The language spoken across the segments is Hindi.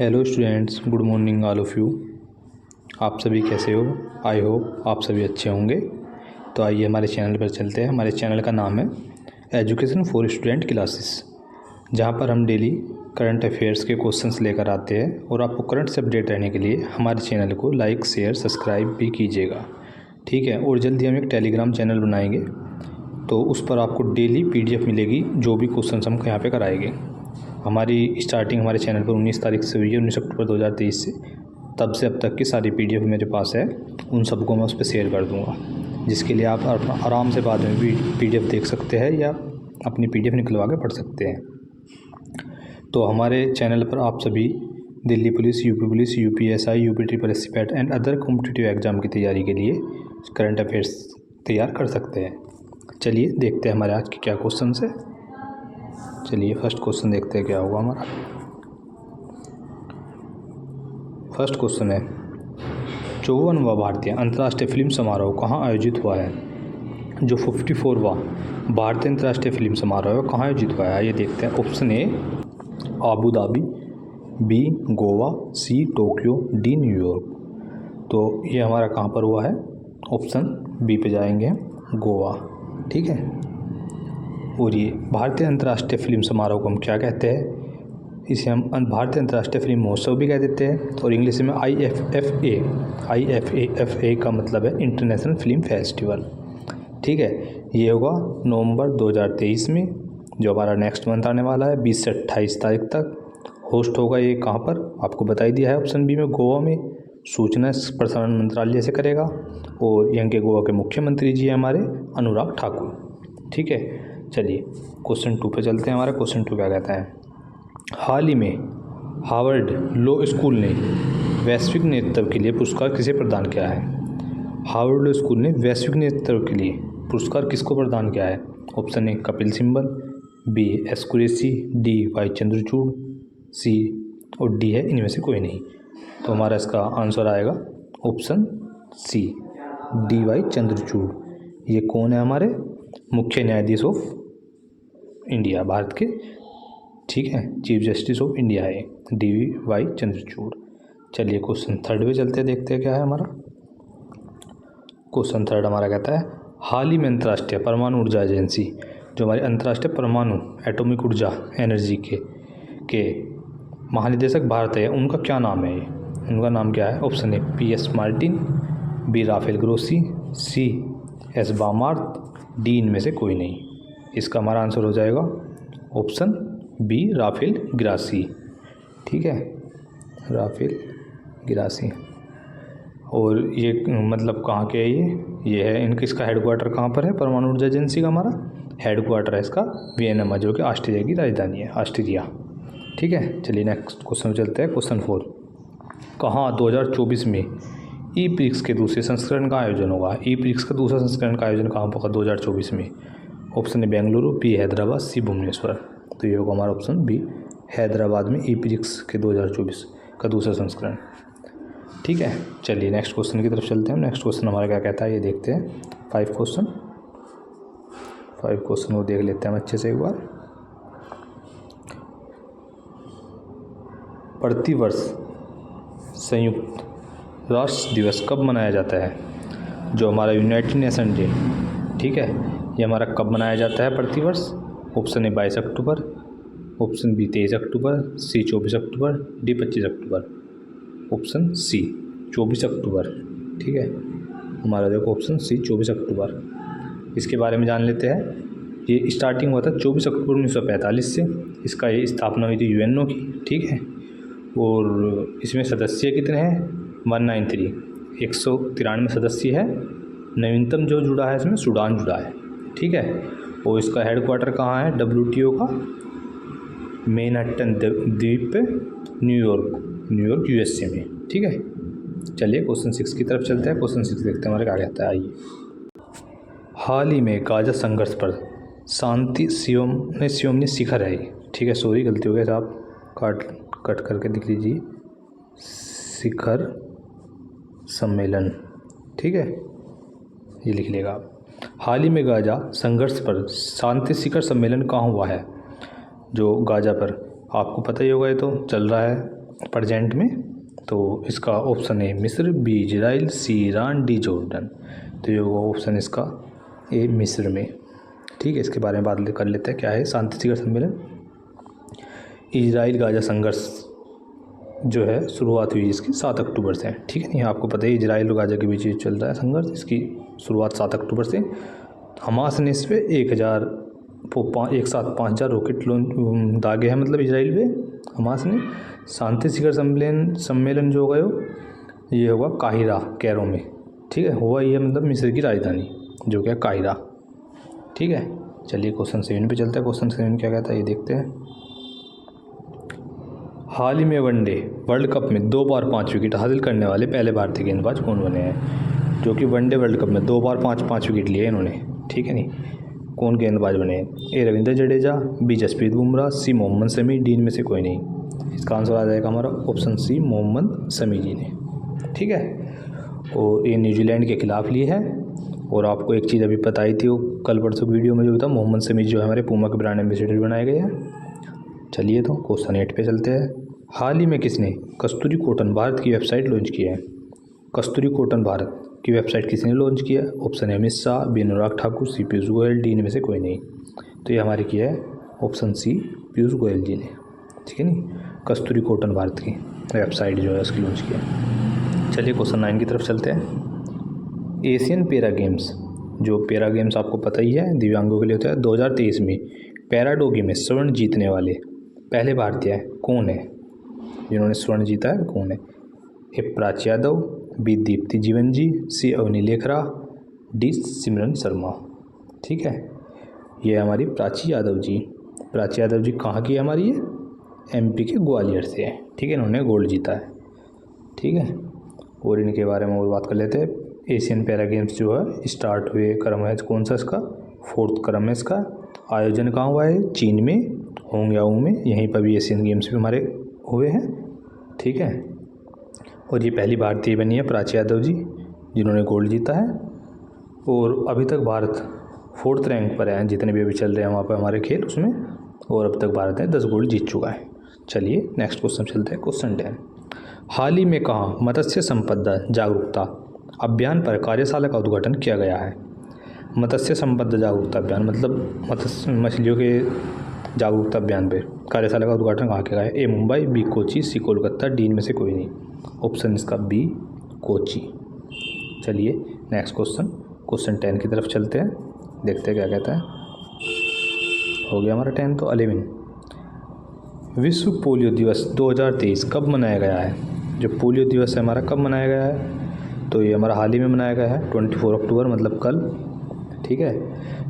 Hello students, good morning all of you. आप सभी कैसे हो? आई होप आप सभी अच्छे होंगे। तो आइए हमारे चैनल पर चलते हैं। हमारे चैनल का नाम है एजुकेशन फॉर स्टूडेंट क्लासेस, जहां पर हम डेली करंट अफेयर्स के क्वेश्चंस लेकर आते हैं। और आपको करंट से अपडेट रहने के लिए हमारे चैनल को लाइक, शेयर, सब्सक्राइब भी कीजिएगा, ठीक है। और जल्दी हम एक टेलीग्राम चैनल बनाएंगे, तो उस पर आपको डेली PDF मिलेगी जो भी क्वेश्चंस हम यहाँ पे कराएंगे। हमारी स्टार्टिंग हमारे चैनल पर 19 तारीख से हुई है, 19 अक्टूबर 2023 से। तब से अब तक की सारी PDF मेरे पास है, उन सबको मैं उस पर शेयर कर दूंगा, जिसके लिए आप आराम से बाद में भी PDF देख सकते हैं या अपनी PDF निकलवा के पढ़ सकते हैं। तो हमारे चैनल पर आप सभी Delhi police, UP police, UPSI, UPSSC PAT and other competitive exam की तैयारी के लिए करंट अफेयर्स तैयार कर सकते हैं। चलिए देखते हैं हमारे आज के क्या क्वेश्चन है। चलिए फर्स्ट क्वेश्चन देखते हैं क्या होगा हमारा। फर्स्ट क्वेश्चन है, 54वां भारतीय अंतर्राष्ट्रीय फिल्म समारोह कहाँ आयोजित हुआ है? जो 54वां भारतीय अंतर्राष्ट्रीय फिल्म समारोह है कहाँ आयोजित हुआ है? आइए देखते हैं। Option A Abu Dhabi, B Goa, C Tokyo, D New York. तो ये हमारा कहाँ पर हुआ है? ऑप्शन बी पे जाएंगे, गोवा, ठीक है। और ये भारतीय अंतर्राष्ट्रीय फिल्म समारोह को हम क्या कहते हैं? इसे हम भारतीय अंतर्राष्ट्रीय फिल्म महोत्सव भी कह देते हैं, और इंग्लिश में IFFA का मतलब है इंटरनेशनल फिल्म फेस्टिवल, ठीक है। ये होगा नवंबर 2023 में, जो हमारा नेक्स्ट मंथ आने वाला है, 20 से 28 तारीख तक। होस्ट होगा ये कहाँ पर? आपको बता ही दिया है ऑप्शन बी में, गोवा में। सूचना प्रसारण मंत्रालय से करेगा, और यहाँ के गोवा के मुख्यमंत्री जी हैं हमारे अनुराग ठाकुर, ठीक है। चलिए क्वेश्चन 2 पे चलते हैं। हमारा क्वेश्चन 2 क्या कहता है? हाल ही में हार्वर्ड लॉ स्कूल ने वैश्विक नेतृत्व के लिए पुरस्कार किसे प्रदान किया है? हार्वर्ड लॉ स्कूल ने वैश्विक नेतृत्व के लिए पुरस्कार किसको प्रदान किया है? Option A Kapil Sibal, B S Qureshi, D Y Chandrachud, C और डी है इनमें से कोई नहीं। तो हमारा इसका आंसर आएगा option C, D Y Chandrachud. ये कौन है? हमारे मुख्य न्यायाधीश ऑफ इंडिया, भारत के, ठीक है, चीफ जस्टिस ऑफ इंडिया है DY चंद्रचूड़। चलिए क्वेश्चन 3 पे चलते हैं, देखते हैं क्या है हमारा। क्वेश्चन 3 हमारा कहता है, हाल ही में अंतर्राष्ट्रीय परमाणु ऊर्जा एजेंसी, जो हमारी अंतर्राष्ट्रीय परमाणु एटॉमिक ऊर्जा एनर्जी के महानिदेशक भारत है, उनका क्या नाम है? उनका नाम क्या है? Option A PS Martin, B Rafael Grossi, C S बामार्थ, डी इनमें से कोई नहीं। इसका हमारा आंसर हो जाएगा ऑप्शन बी राफेल ग्रासी, ठीक है, राफेल ग्रासी। और ये मतलब कहाँ के है? ये है इनका, इसका हेडक्वार्टर कहाँ पर है? परमाणु ऊर्जा एजेंसी का हमारा हेडक्वार्टर है इसका वियना, जो कि ऑस्ट्रिया की राजधानी है, ऑस्ट्रिया, ठीक है। चलिए नेक्स्ट क्वेश्चन चलते हैं। क्वेश्चन 4, कहाँ 2024 में ई-प्रिक्स के दूसरे संस्करण का आयोजन होगा? ई-प्रिक्स का दूसरा संस्करण का आयोजन कहाँ होगा 2024 में? Option A Bengaluru, B Hyderabad, C Bhubaneswar. तो ये होगा हमारा ऑप्शन बी, हैदराबाद में ई-प्रिक्स के 2024 का दूसरा संस्करण, ठीक है। चलिए नेक्स्ट क्वेश्चन की तरफ चलते हैं। नेक्स्ट क्वेश्चन हमारा क्या कहता है ये देखते हैं। 5 क्वेश्चन को देख लेते हैं हम अच्छे से एक बार। प्रतिवर्ष संयुक्त राष्ट्र दिवस कब मनाया जाता है? जो हमारा यूनाइटेड नेशन डे, ठीक है, ये हमारा कब मनाया जाता है प्रतिवर्ष? ऑप्शन ए 22 अक्टूबर, ऑप्शन बी 23 अक्टूबर, सी 24 अक्टूबर, डी 25 अक्टूबर। ऑप्शन सी 24 अक्टूबर, ठीक है, हमारा देखो ऑप्शन सी 24 अक्टूबर। इसके बारे में जान लेते हैं। ये स्टार्टिंग हुआ था 24 अक्टूबर 1945 से। इसका ये स्थापना हुई थी UNO की, ठीक है। और इसमें सदस्य कितने हैं? 193, 193 सदस्य है। नवीनतम जो जुड़ा है इसमें सूडान जुड़ा है, ठीक है। और इसका हेडक्वार्टर कहाँ है? WTO का मैनहट्टन द्वीप पे, न्यूयॉर्क USA में, ठीक है। चलिए क्वेश्चन 6 की तरफ चलते हैं। क्वेश्चन 6 देखते हैं हमारे क्या कहता है। आइए, हाल ही में गाजा संघर्ष पर शांति संयमनी शिखर है, ठीक है, सॉरी गलती हो गया साहब, कट करके लिख लीजिए, शिखर सम्मेलन, ठीक है, ये लिख लेगा आप। हाल ही में गाजा संघर्ष पर शांति शिखर सम्मेलन कहाँ हुआ है? जो गाजा पर, आपको पता ही होगा, ये तो चल रहा है प्रेजेंट में, तो इसका ऑप्शन है मिस्र, बी इजराइल, सी ईरान, डी जॉर्डन। तो ये वो ऑप्शन इसका ए मिस्र में। ठीक है, इसके बारे में बात कर लेते हैं। क्या है शांति शिखर सम्मेलन? इजराइल गाजा संघर्ष जो है शुरुआत हुई इसकी 7 अक्टूबर से। ठीक है नहीं, आपको पता है इजराइल और गाजा के बीच चल रहा है संघर्ष। इसकी शुरुआत 7 अक्टूबर से। हमास ने इस पर 1,500 रॉकेट लॉन्च दागे हैं, मतलब इजराइल पे हमास ने। शांति शिखर सम्मेलन जो होगा ये होगा काहिरा, कैरो में। ठीक है, हुआ ये मतलब मिस्र की राजधानी जो क्या काहिरा। ठीक है, चलिए क्वेश्चन 7 पे चलते हैं। क्वेश्चन 7 क्या कहता है ये देखते हैं। हाल ही में वनडे वर्ल्ड कप में 2 बार 5 विकेट हासिल करने वाले पहले भारतीय गेंदबाज कौन बने हैं? जो कि वनडे वर्ल्ड कप में 2 बार 5 विकेट लिए इन्होंने। ठीक है नहीं, कौन गेंदबाज बने हैं? ए रविंद्र जडेजा, बी जसप्रीत बुमराह, सी मोहम्मद शमी, डी इनमें से कोई नहीं। इसका आंसर आ जाएगा हमारा ऑप्शन सी मोहम्मद शमी जी ने। ठीक है, और ये न्यूजीलैंड के खिलाफ लिए है। और आपको एक चीज़ अभी बताई थी वो कल परसों वीडियो में जो था, मोहम्मद शमी जो है हमारे पूमा के ब्रांड एम्बेसडर बनाए गए हैं। चलिए तो क्वेश्चन 8 पे चलते हैं। हाल ही में किसने कस्तूरी कॉटन भारत की वेबसाइट लॉन्च की है? कस्तूरी कॉटन भारत की वेबसाइट किसने लॉन्च किया है? ऑप्शन है अमित शाह, बी अनुराग ठाकुर, सी पीयूष गोयल, डी इनमें से कोई नहीं। तो ये हमारी किया है ऑप्शन सी पीयूष गोयल जी ने। ठीक है नहीं, कस्तूरी कॉटन भारत की वेबसाइट जो है उसकी लॉन्च किया। चलिए क्वेश्चन 9 की तरफ चलते हैं। एशियन पैरा गेम्स, जो पैरा गेम्स आपको पता ही है दिव्यांगों के लिए होता है, 2023 में पैराडोगी में स्वर्ण जीतने वाले पहले भारतीय कौन है? जिन्होंने स्वर्ण जीता है कौन है? ए प्राची यादव, बी दीप्ति जीवन जी, सी अवनी लेखरा, डी सिमरन शर्मा। ठीक है, ये हमारी प्राची यादव जी। प्राची यादव जी कहाँ की है हमारी? ये एमपी के ग्वालियर से है। ठीक है, इन्होंने गोल्ड जीता है। ठीक है, और इनके बारे में और बात कर लेते हैं। एशियन पैरा गेम्स जो है स्टार्ट हुए क्रम है कौन सा इसका? 4th क्रम है इसका। आयोजन कहाँ हुआ है? चीन में, होंगयाओ में। यहीं पर भी एशियन गेम्स भी हमारे हुए हैं। ठीक है, और ये पहली भारतीय बनी है प्राची यादव जी जिन्होंने गोल्ड जीता है। और अभी तक भारत 4th रैंक पर है, जितने भी अभी चल रहे हैं वहाँ पर हमारे खेल उसमें। और अब तक भारत ने 10 गोल्ड जीत चुका है। चलिए नेक्स्ट क्वेश्चन चलते हैं। क्वेश्चन 10, हाल ही में कहाँ मत्स्य संपदा जागरूकता अभियान पर कार्यशाला का उद्घाटन किया गया है? मत्स्य संपदा जागरूकता अभियान मतलब मछलियों के जागरूकता अभियान पे कार्यशाला का उद्घाटन कहाँ किया गया है? ए मुंबई, बी कोची, सी कोलकाता, डी इनमें से कोई नहीं। ऑप्शन इसका बी कोची। चलिए नेक्स्ट क्वेश्चन 10 की तरफ चलते हैं, देखते हैं क्या कहता है। हो गया हमारा 10। तो 11, विश्व पोलियो दिवस 2023 कब मनाया गया है? जो पोलियो दिवस है हमारा कब मनाया गया है? तो ये हमारा हाल ही में मनाया गया है 24 अक्टूबर मतलब कल। ठीक है,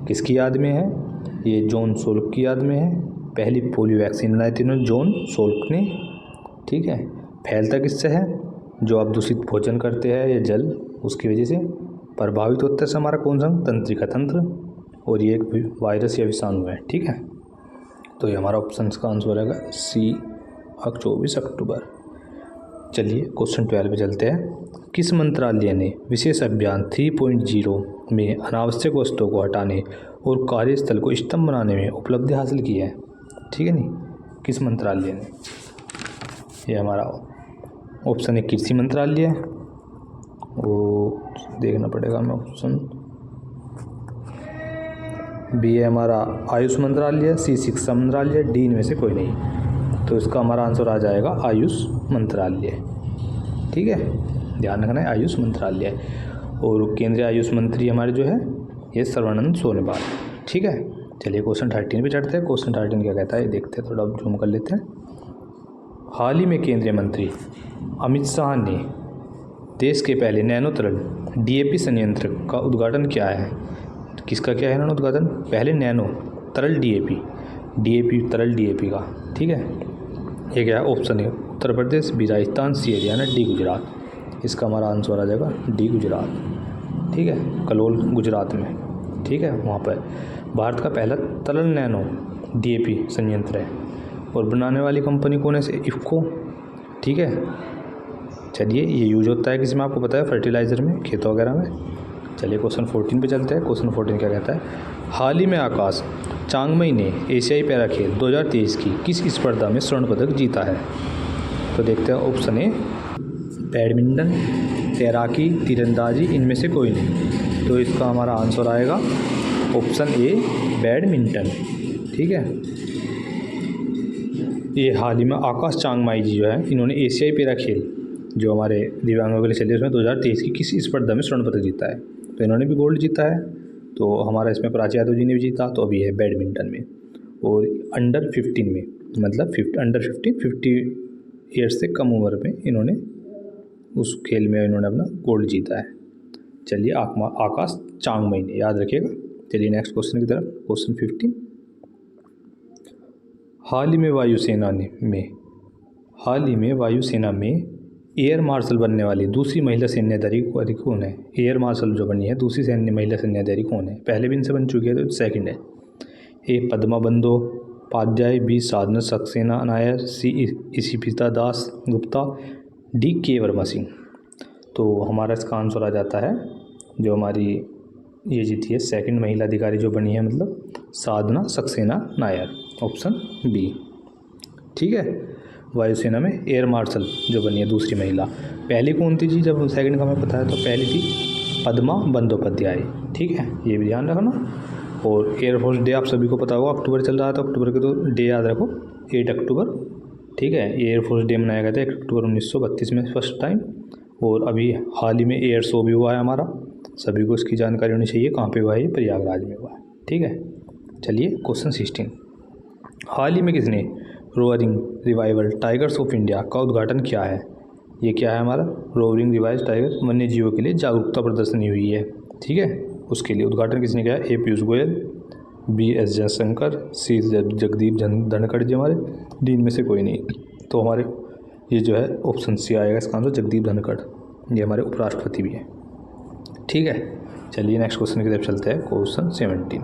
किसकी याद में है? ये जॉन सोल्क की याद में है। पहली पोलियो वैक्सीन बनाई थी उन्होंने जॉन सोल्क ने। ठीक है, फैलता किससे है? जो आप दूषित भोजन करते हैं या जल, उसकी वजह से प्रभावित होता है हमारा कौन सा? तंत्रिका तंत्र। और ये एक वायरस या विषाणु है। ठीक है, तो ये हमारा ऑप्शन का आंसर रहेगा सी 24 अक्टूबर। चलिए क्वेश्चन 12 पे चलते हैं। किस मंत्रालय ने विशेष अभियान 3.0 में अनावश्यक वस्तुओं को हटाने और कार्यस्थल को स्तंभ बनाने में उपलब्धि हासिल की है? ठीक है नहीं, किस मंत्रालय ने? ये हमारा ऑप्शन है कृषि मंत्रालय, वो देखना पड़ेगा हमें। ऑप्शन बी है हमारा आयुष मंत्रालय, सी शिक्षा मंत्रालय, डी इनमें से कोई नहीं। तो इसका हमारा आंसर आ जाएगा आयुष मंत्रालय। ठीक है, ध्यान रखना है आयुष मंत्रालय। और केंद्रीय आयुष मंत्री हमारे जो है ये सर्बानंद सोनोवाल। ठीक है, चलिए क्वेश्चन 13 पे चढ़ते हैं। क्वेश्चन 13 क्या कहता है देखते हैं, थोड़ा जूम कर लेते हैं। हाल ही में केंद्रीय मंत्री अमित शाह ने देश के पहले नैनो तरल डीएपी संयंत्र का उद्घाटन किया है। किसका किया है इन्होंने उद्घाटन? पहले नैनो तरल डीएपी तरल डीएपी का। ठीक है, ये क्या है? ऑप्शन है उत्तर प्रदेश, बी राजस्थान, सी हरियाणा, डी गुजरात। इसका हमारा आंसर आ जाएगा डी गुजरात। ठीक है, कलोल गुजरात में। ठीक है, वहाँ पर भारत का पहला तरल नैनो डीएपी संयंत्र है। और बनाने वाली कंपनी कौन है? इफ्को। ठीक है, चलिए ये यूज होता है किसी में आपको पता है? फर्टिलाइज़र में, खेतों वगैरह में। चलिए क्वेश्चन 14 पे चलते हैं। क्वेश्चन 14 क्या कहता है? हाल ही में आकाश चांगमई ने एशियाई पैरा खेल 2023 की किस स्पर्धा में स्वर्ण पदक जीता है? तो देखते हैं ऑप्शन ए बैडमिंटन, तैराकी, तीरंदाजी, इनमें से कोई नहीं। तो इसका हमारा आंसर आएगा ऑप्शन ए बैडमिंटन। ठीक है। ये हाल ही में आकाश चांगमाई जी जो है, इन्होंने एशियाई पैरा खेल जो हमारे दिव्यांगों के लिए चले उसमें 2023 की किसी स्पर्धा में स्वर्ण पदक जीता है। तो इन्होंने भी गोल्ड जीता है। तो हमारा इसमें प्राची यादव जी ने भी जीता। तो अभी है बैडमिंटन में और अंडर 15 में, मतलब अंडर 15 50 ईयर्स से कम उम्र में इन्होंने उस खेल में इन्होंने अपना गोल्ड जीता है। चलिए आकाश चांगमाई ने, याद रखिएगा। चलिए नेक्स्ट क्वेश्चन की तरफ। क्वेश्चन 15, हाल ही में वायुसेना में एयर मार्शल बनने वाली दूसरी महिला सैन्य अधिकारी कौन है? एयर मार्शल जो बनी है दूसरी महिला सैन्य अधिकारी कौन है? पहले भी इनसे बन चुकी है, तो सेकंड है। ए पद्मा बंदोपाध्याय, बी साधना सक्सेना नायर, सी इशिपिता दास गुप्ता, डी के वर्मा सिंह। तो हमारा इसका आंसर आ जाता है जो हमारी ये जीती है सेकंड महिला अधिकारी जो बनी है, मतलब साधना सक्सेना नायर, ऑप्शन बी। ठीक है। वायुसेना में एयर मार्शल जो बनी है दूसरी महिला। पहली कौन थी जी, जब सेकंड का हमें पता है, तो पहली थी पद्मा बंदोपाध्याय। ठीक है, ये भी ध्यान रखना। और एयरफोर्स डे आप सभी को पता होगा, अक्टूबर चल रहा था, अक्टूबर के तो डे याद रखो, 8 अक्टूबर। ठीक है, एयरफोर्स डे मनाया गया था 1 अक्टूबर 1932 में फर्स्ट टाइम। और अभी हाल ही में एयर शो भी हुआ है हमारा, सभी को इसकी जानकारी होनी चाहिए। कहाँ पे हुआ है? ये प्रयागराज में हुआ है। ठीक है। चलिए क्वेश्चन 16, हाल ही में किसने roaring revival tigers of India का उद्घाटन किया है? ये क्या है हमारा? रोअरिंग रिवाइवल टाइगर वन्य जीवों के लिए जागरूकता प्रदर्शनी हुई है। ठीक है, उसके लिए उद्घाटन किसने किया है? ए पीयूष गोयल, बी एस जयशंकर, सी जगदीप धनखड़ जी हमारे, डी इनमें से कोई नहीं। तो हमारे ये जो है ऑप्शन सी आएगा इसका आंसर, जगदीप धनखड़। ये हमारे उपराष्ट्रपति भी हैं। ठीक है। चलिए नेक्स्ट क्वेश्चन की तरफ चलते हैं। क्वेश्चन 17,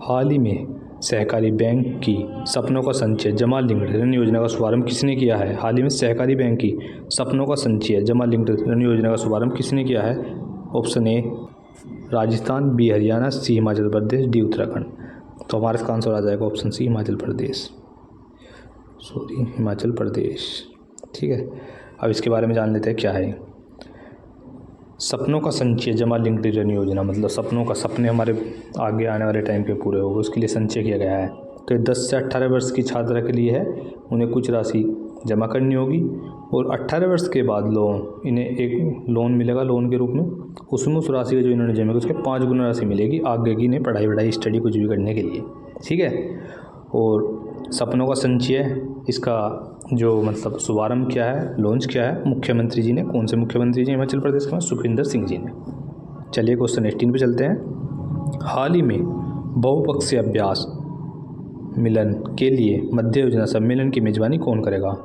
हाल ही में सहकारी बैंक की सपनों का संचय जमा लिंक्ड ऋण योजना का शुभारंभ किसने किया है? हाल ही में सहकारी बैंक की सपनों का संचय जमा लिंक्ड ऋण योजना का शुभारंभ किसने किया है? Option A Rajasthan, B Haryana, C Himachal Pradesh, D Uttarakhand. तो हमारा इसका आंसर आ जाएगा ऑप्शन सी हिमाचल प्रदेश। ठीक है। अब इसके बारे में जान लेते हैं क्या है सपनों का संचय जमा लिंक्ड ऋण योजना। मतलब सपने हमारे आगे आने वाले टाइम पे पूरे हो गए, उसके लिए संचय किया गया है। तो ये 10 से 18 वर्ष की छात्रा के लिए है, उन्हें कुछ राशि जमा करनी होगी और 18 वर्ष के बाद इन्हें एक लोन मिलेगा लोन के रूप में। उसमें उस राशि का जो इन्होंने जमा उसके 5 गुना राशि मिलेगी आगे की इन्हें पढ़ाई स्टडी कुछ भी करने के लिए। ठीक है। और सपनों का संचय इसका जो मतलब शुभारंभ किया है, लॉन्च किया है मुख्यमंत्री जी ने। कौन से मुख्यमंत्री जी? हिमाचल प्रदेश के सुखविंदर सिंह जी ने। चलिए क्वेश्चन 18 पे चलते हैं। हाल ही में बहुपक्षीय अभ्यास मिलन के लिए मध्य योजना सम्मेलन की मेजबानी कौन करेगा?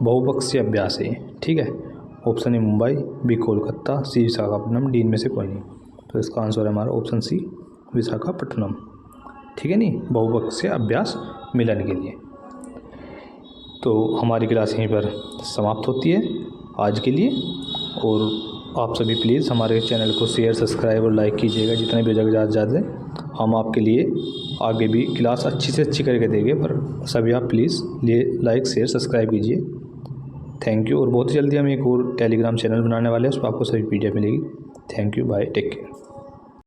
बहुपक्षीय अभ्यास है। ठीक है। Option A Mumbai, B Kolkata, C Visakhapatnam, D इनमें से कोई नहीं। तो इसका आंसर है हमारा ऑप्शन सी विशाखापट्टनम। ठीक है नहीं, बहुपक्षीय अभ्यास मिलन के लिए। तो हमारी क्लास यहीं पर समाप्त होती है आज के लिए। और आप सभी प्लीज़ हमारे चैनल को शेयर, सब्सक्राइब और लाइक कीजिएगा जितने भी ज़्यादा हम आपके लिए आगे भी क्लास अच्छी से अच्छी करके देंगे। पर सभी आप प्लीज़ लाइक शेयर सब्सक्राइब कीजिए। Thank you. और बहुत जल्दी हम एक और टेलीग्राम चैनल बनाने वाले हैं, उस पर आपको सभी PDF मिलेगी। Thank you, bye, take care.